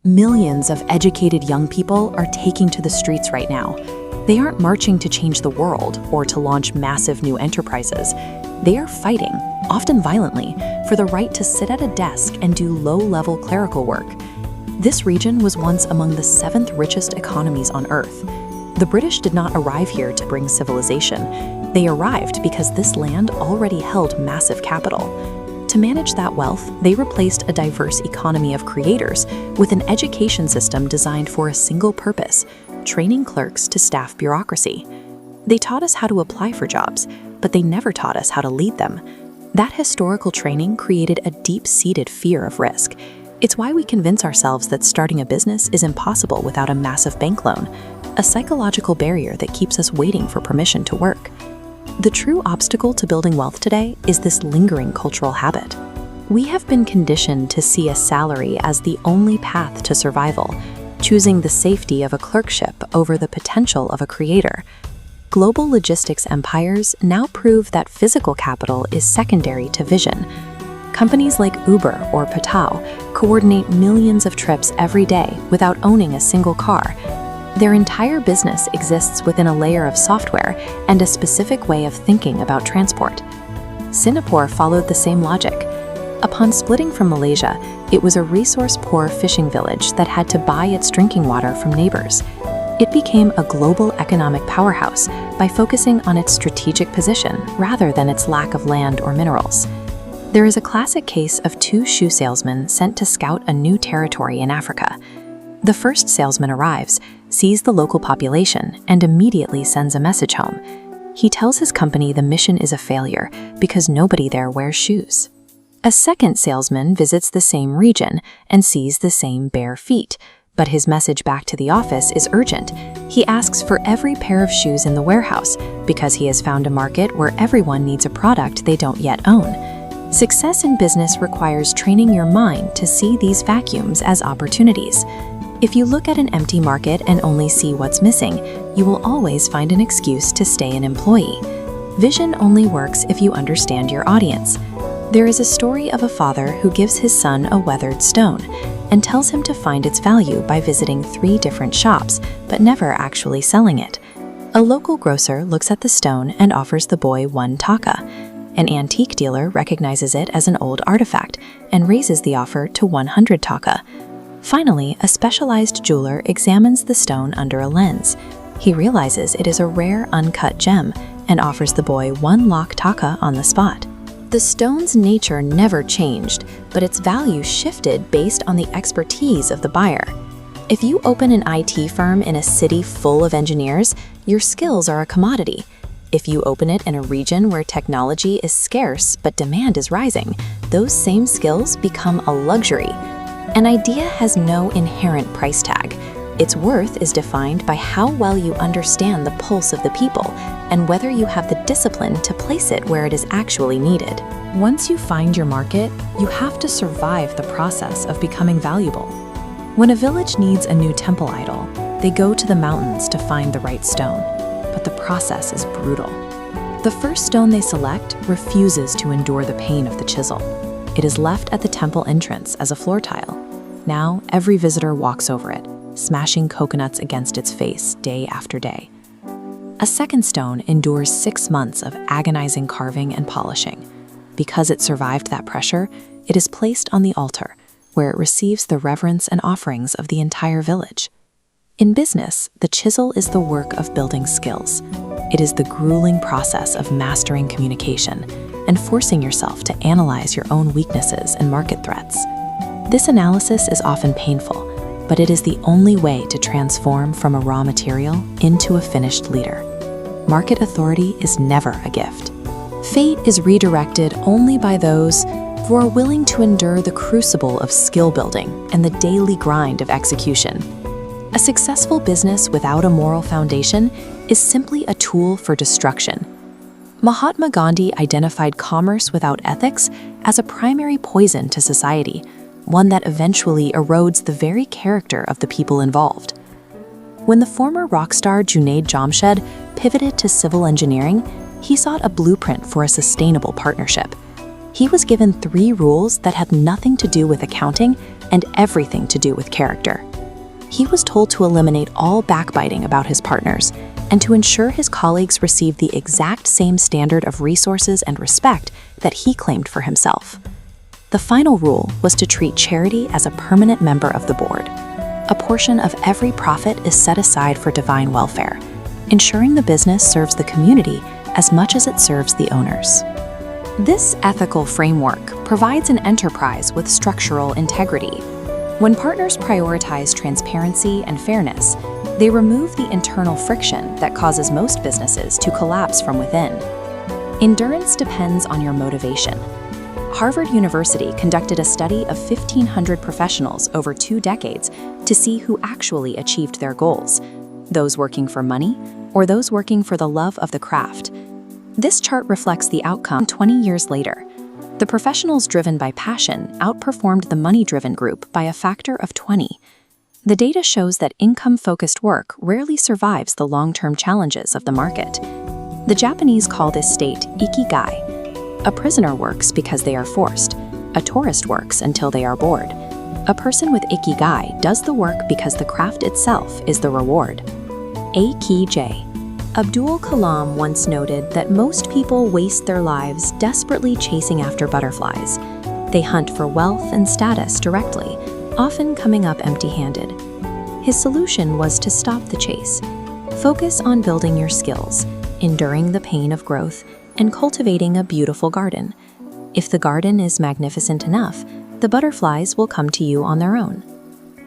Millions of educated young people are taking to the streets right now. They aren't marching to change the world or to launch massive new enterprises. They are fighting, often violently, for the right to sit at a desk and do low-level clerical work. This region was once among the 7th richest economies on Earth. The British did not arrive here to bring civilization. They arrived because this land already held massive capital. To manage that wealth, they replaced a diverse economy of creators with an education system designed for a single purpose: training clerks to staff bureaucracy. They taught us how to apply for jobs, but they never taught us how to lead them. That historical training created a deep-seated fear of risk. It's why we convince ourselves that starting a business is impossible without a massive bank loan, a psychological barrier that keeps us waiting for permission to work. The true obstacle to building wealth today is this lingering cultural habit. We have been conditioned to see a salary as the only path to survival, choosing the safety of a clerkship over the potential of a creator. Global logistics empires now prove that physical capital is secondary to vision. Companies like Uber or Patao coordinate millions of trips every day without owning a single car. Their entire business exists within a layer of software and a specific way of thinking about transport. Singapore followed the same logic. Upon splitting from Malaysia, it was a resource-poor fishing village that had to buy its drinking water from neighbors. It became a global economic powerhouse by focusing on its strategic position rather than its lack of land or minerals. There is a classic case of 2 shoe salesmen sent to scout a new territory in Africa. The first salesman arrives, sees the local population, and immediately sends a message home. He tells his company the mission is a failure because nobody there wears shoes. A second salesman visits the same region and sees the same bare feet, but his message back to the office is urgent. He asks for every pair of shoes in the warehouse because he has found a market where everyone needs a product they don't yet own. Success in business requires training your mind to see these vacuums as opportunities. If you look at an empty market and only see what's missing, you will always find an excuse to stay an employee. Vision only works if you understand your audience. There is a story of a father who gives his son a weathered stone and tells him to find its value by visiting 3 different shops, but never actually selling it. A local grocer looks at the stone and offers the boy 1 taka. An antique dealer recognizes it as an old artifact and raises the offer to 100 taka. Finally, a specialized jeweler examines the stone under a lens. He realizes it is a rare uncut gem and offers the boy 1 lakh taka on the spot. The stone's nature never changed, but its value shifted based on the expertise of the buyer. If you open an IT firm in a city full of engineers, your skills are a commodity. If you open it in a region where technology is scarce but demand is rising, those same skills become a luxury. An idea has no inherent price tag. Its worth is defined by how well you understand the pulse of the people and whether you have the discipline to place it where it is actually needed. Once you find your market, you have to survive the process of becoming valuable. When a village needs a new temple idol, they go to the mountains to find the right stone, but the process is brutal. The first stone they select refuses to endure the pain of the chisel. It is left at the temple entrance as a floor tile. Now, every visitor walks over it, smashing coconuts against its face day after day. A second stone endures 6 months of agonizing carving and polishing. Because it survived that pressure, it is placed on the altar, where it receives the reverence and offerings of the entire village. In business, the chisel is the work of building skills. It is the grueling process of mastering communication and forcing yourself to analyze your own weaknesses and market threats. This analysis is often painful, but it is the only way to transform from a raw material into a finished leader. Market authority is never a gift. Fate is redirected only by those who are willing to endure the crucible of skill building and the daily grind of execution. A successful business without a moral foundation is simply a tool for destruction. Mahatma Gandhi identified commerce without ethics as a primary poison to society, one that eventually erodes the very character of the people involved. When the former rock star Junaid Jamshed pivoted to civil engineering, he sought a blueprint for a sustainable partnership. He was given 3 rules that had nothing to do with accounting and everything to do with character. He was told to eliminate all backbiting about his partners and to ensure his colleagues received the exact same standard of resources and respect that he claimed for himself. The final rule was to treat charity as a permanent member of the board. A portion of every profit is set aside for divine welfare, ensuring the business serves the community as much as it serves the owners. This ethical framework provides an enterprise with structural integrity. When partners prioritize transparency and fairness, they remove the internal friction that causes most businesses to collapse from within. Endurance depends on your motivation. Harvard University conducted a study of 1,500 professionals over 2 decades to see who actually achieved their goals, those working for money or those working for the love of the craft. This chart reflects the outcome 20 years later. The professionals driven by passion outperformed the money-driven group by a factor of 20. The data shows that income-focused work rarely survives the long-term challenges of the market. The Japanese call this state ikigai. A prisoner works because they are forced. A tourist works until they are bored. A person with ikigai does the work because the craft itself is the reward. Akij. Abdul Kalam once noted that most people waste their lives desperately chasing after butterflies. They hunt for wealth and status directly, often coming up empty-handed. His solution was to stop the chase. Focus on building your skills, enduring the pain of growth, and cultivating a beautiful garden. If the garden is magnificent enough, the butterflies will come to you on their own.